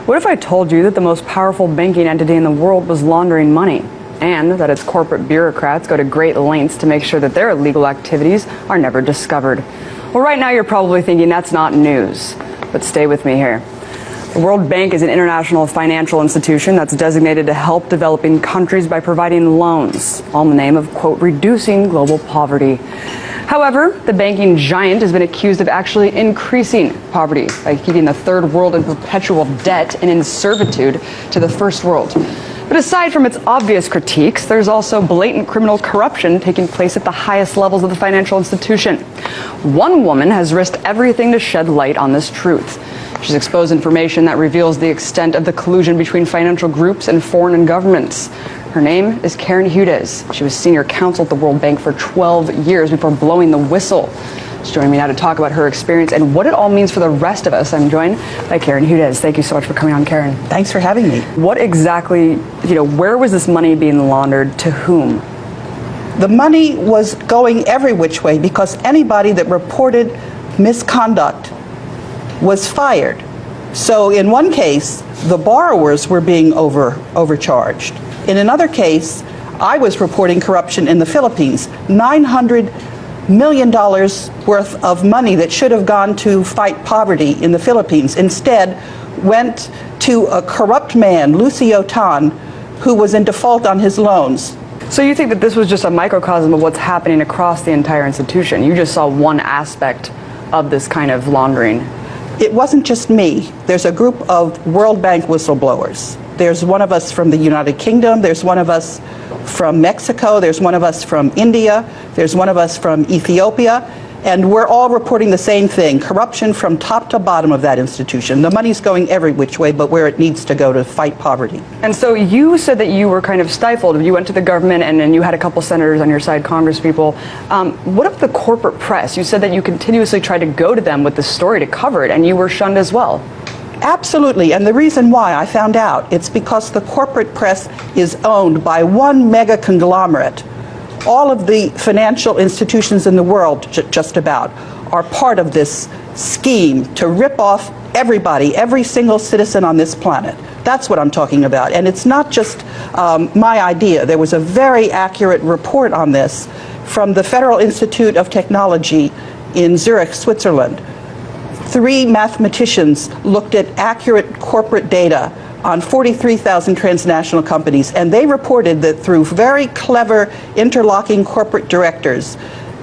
What if I told you that the most powerful banking entity in the world was laundering money, and that its corporate bureaucrats go to great lengths to make sure that their illegal activities are never discovered? Well, right now you're probably thinking that's not news, but stay with me here. The World Bank is an international financial institution that's designated to help developing countries by providing loans, all in the name of, quote, reducing global poverty. However, the banking giant has been accused of actually increasing poverty by keeping the third world in perpetual debt and in servitude to the first world. But aside from its obvious critiques, there's also blatant criminal corruption taking place at the highest levels of the financial institution. One woman has risked everything to shed light on this truth. She's exposed information that reveals the extent of the collusion between financial groups and foreign governments. Her name is Karen Hudes. She was senior counsel at the World Bank for 12 years before blowing the whistle. She's joining me now to talk about her experience and what it all means for the rest of us. I'm joined by Karen Hudes. Thank you so much for coming on, Karen. Thanks for having me. What exactly, where was this money being laundered? To whom? The money was going every which way because anybody that reported misconduct was fired. So in one case, the borrowers were being overcharged. In another case, I was reporting corruption in the Philippines. $900 million worth of money that should have gone to fight poverty in the Philippines instead went to a corrupt man, Lucio Tan, who was in default on his loans. So you think that this was just a microcosm of what's happening across the entire institution? You just saw one aspect of this kind of laundering. It wasn't just me. There's a group of World Bank whistleblowers. There's one of us from the United Kingdom, there's one of us from Mexico, there's one of us from India, there's one of us from Ethiopia, and we're all reporting the same thing, corruption from top to bottom of that institution. The money's going every which way but where it needs to go to fight poverty. And so you said that you were kind of stifled. You went to the government and then you had a couple senators on your side, congresspeople. What of the corporate press? You said that you continuously tried to go to them with the story to cover it and you were shunned as well. Absolutely, and the reason why I found out, it's because the corporate press is owned by one mega conglomerate. All of the financial institutions in the world, just about, are part of this scheme to rip off everybody, every single citizen on this planet. That's what I'm talking about. And it's not just my idea. There was a very accurate report on this from the Federal Institute of Technology in Zurich, Switzerland. 3 mathematicians looked at accurate corporate data on 43,000 transnational companies, and they reported that through very clever interlocking corporate directors,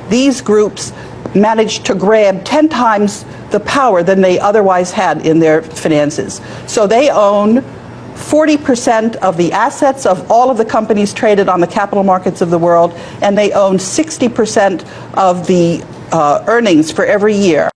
these groups managed to grab 10 times the power than they otherwise had in their finances. So they own 40% of the assets of all of the companies traded on the capital markets of the world, and they own 60% of the earnings for every year.